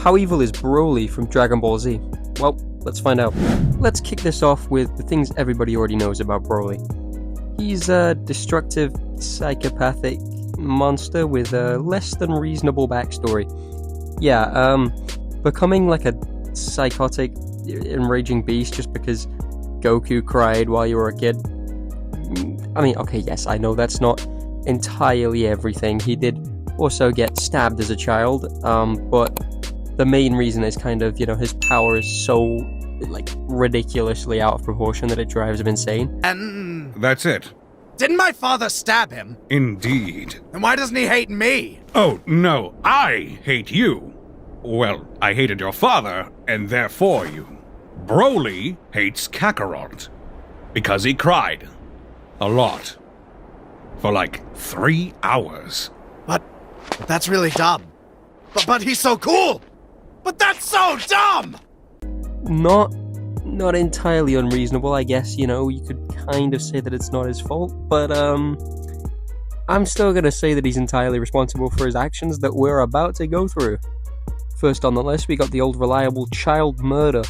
How evil is Broly from Dragon Ball Z? Well, let's find out. Let's kick this off with the things everybody already knows about Broly. He's a destructive, psychopathic monster with a less than reasonable backstory. Yeah, becoming like a psychotic, enraging beast just because Goku cried while you were a kid. I mean, okay, yes, I know that's not entirely everything. He did also get stabbed as a child, but the main reason is kind of, his power is so, ridiculously out of proportion that it drives him insane. And That's it. didn't my father stab him? Indeed. And why doesn't he hate me? Oh, no, I hate you. Well, I hated your father, and therefore you. Broly hates Kakarot. Because he cried. A lot. For 3 hours. But that's really dumb. But he's so cool! But that's so dumb! Not entirely unreasonable, I guess, you could kind of say that it's not his fault, but I'm still gonna say that he's entirely responsible for his actions that we're about to go through. First on the list, we got the old reliable child murder.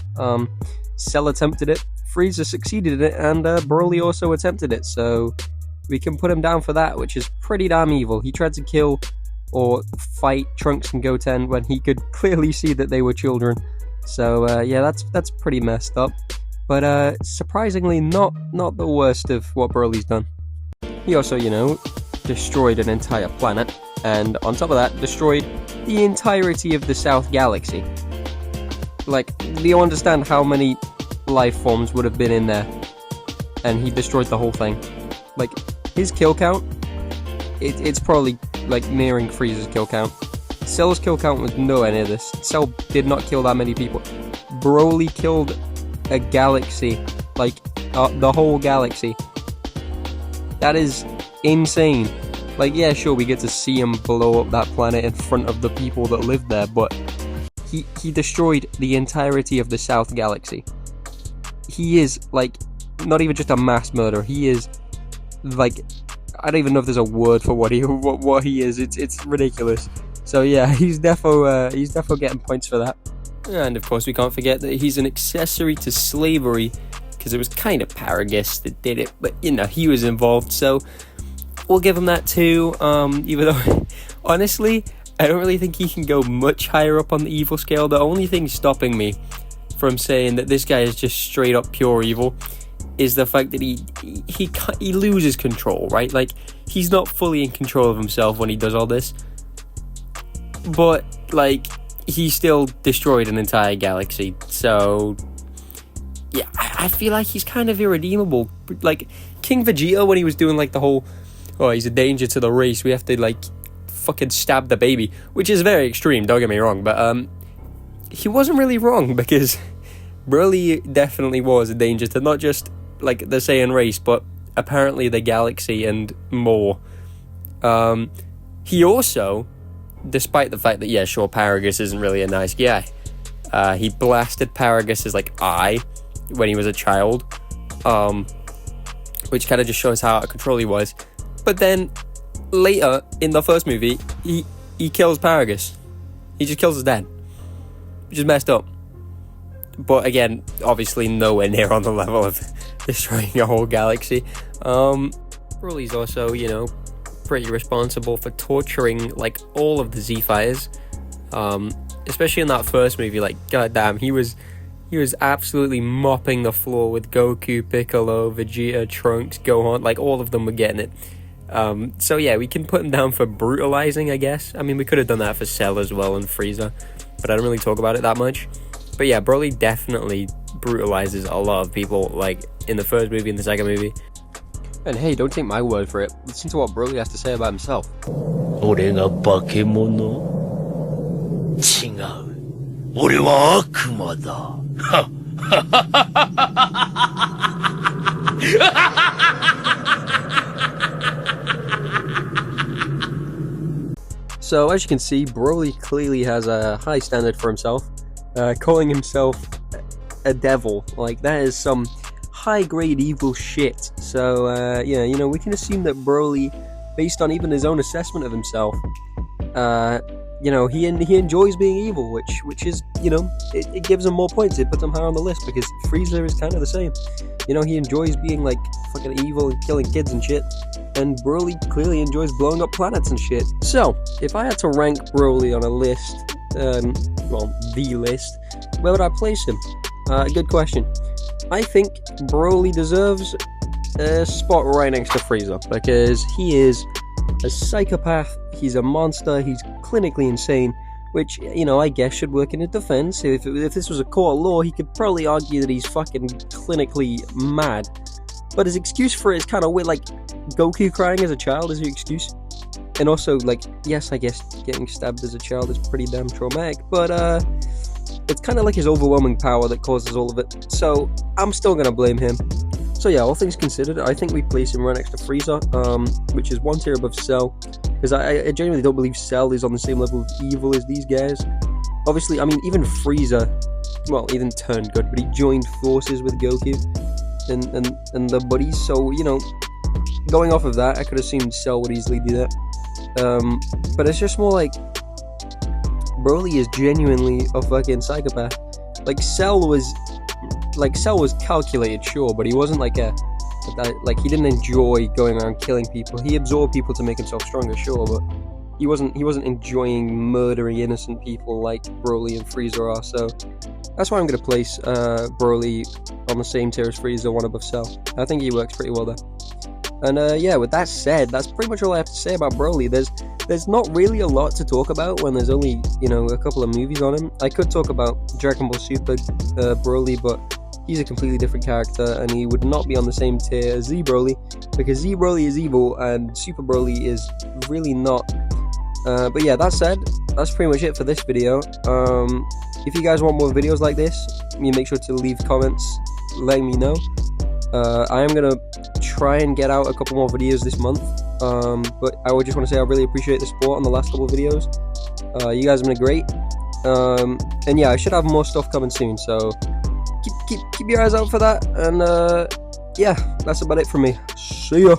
Cell attempted it, Frieza succeeded in it, and Broly also attempted it, so we can put him down for that, which is pretty damn evil. He tried to kill or fight Trunks and Goten when he could clearly see that they were children. So yeah, that's pretty messed up. But surprisingly not the worst of what Broly's done. He also, destroyed an entire planet, and on top of that, destroyed the entirety of the South Galaxy. Do you understand how many life forms would have been in there? And he destroyed the whole thing. His kill count, it's probably nearing Frieza's kill count. Cell's kill count was nowhere near this. Cell did not kill that many people. Broly killed a galaxy, the whole galaxy. That is insane. Yeah, sure, we get to see him blow up that planet in front of the people that live there, but he destroyed the entirety of the South Galaxy. He is, not even just a mass murderer. He is, I don't even know if there's a word for what he is. It's ridiculous. So yeah, he's defo getting points for that. And of course, we can't forget that he's an accessory to slavery, because it was kind of Paragus that did it, but he was involved, so we'll give him that too. Even though, honestly, I don't really think he can go much higher up on the evil scale. The only thing stopping me from saying that this guy is just straight up pure evil is the fact that he loses control, right? He's not fully in control of himself when he does all this, but he still destroyed an entire galaxy. So yeah, I feel like he's kind of irredeemable. King Vegeta, when he was doing the whole, oh, he's a danger to the race, we have to fucking stab the baby, which is very extreme, don't get me wrong, but he wasn't really wrong, because Broly definitely was a danger to not just the Saiyan race, but apparently the galaxy and more. He also, despite the fact that, yeah, sure, Paragus isn't really a nice guy, he blasted Paragus's eye when he was a child, which kind of just shows how out of control he was. But then later in the first movie, he kills Paragus. He just kills his dad, which is messed up. But again, obviously nowhere near on the level of destroying a whole galaxy. Broly's also, pretty responsible for torturing all of the Z-Fighters, especially in that first movie. Goddamn, he was absolutely mopping the floor with Goku, Piccolo, Vegeta, Trunks, Gohan. All of them were getting it. So yeah, we can put him down for brutalizing, I guess. I mean, we could have done that for Cell as well and Frieza, but I don't really talk about it that much. But yeah, Broly definitely brutalizes a lot of people, in the first movie and the second movie. And hey, don't take my word for it. Listen to what Broly has to say about himself. 내가 바케모노? 칭하우. 俺は悪魔だ. So as you can see, Broly clearly has a high standard for himself. Calling himself a devil, that is some high-grade evil shit. So yeah, we can assume that Broly, based on even his own assessment of himself, you know, he enjoys being evil, which is, you know, it gives him more points. It puts him higher on the list because Frieza is kind of the same. You know, he enjoys being like fucking evil and killing kids and shit, and Broly clearly enjoys blowing up planets and shit. So, if I had to rank Broly on a list, well, the list, where would I place him? Good question. I think Broly deserves a spot right next to Frieza, because he is a psychopath, he's a monster, he's clinically insane, which, you know, I guess should work in his defense. If this was a court of law, he could probably argue that he's fucking clinically mad. But his excuse for it is kind of weird, like, Goku crying as a child is your excuse. And also, like, yes, I guess getting stabbed as a child is pretty damn traumatic, but, it's kind of like his overwhelming power that causes all of it. So, I'm still gonna blame him. So yeah, all things considered, I think we place him right next to Frieza, which is one tier above Cell, because I genuinely don't believe Cell is on the same level of evil as these guys. Obviously, I mean, even Frieza, well, he didn't turn good, but he joined forces with Goku and the buddies, so, you know, going off of that, I could assume Cell would easily do that. But it's just more like, Broly is genuinely a fucking psychopath. Like, Cell was calculated, sure, but he wasn't like he didn't enjoy going around killing people. He absorbed people to make himself stronger, sure, but he wasn't enjoying murdering innocent people like Broly and Frieza are. So that's why I'm gonna place Broly on the same tier as Frieza, one above Cell. I think he works pretty well there. And yeah, with that said, that's pretty much all I have to say about Broly. There's not really a lot to talk about when there's only, you know, a couple of movies on him. I could talk about Dragon Ball Super Broly, but he's a completely different character, and he would not be on the same tier as Z Broly, because Z Broly is evil and Super Broly is really not. But yeah, that said, that's pretty much it for this video. If you guys want more videos like this, you make sure to leave comments letting me know. I am gonna try and get out a couple more videos this month, but I would just want to say I really appreciate the support on the last couple of videos. You guys have been great, and yeah, I should have more stuff coming soon, so keep your eyes out for that. And yeah, that's about it from me. See ya.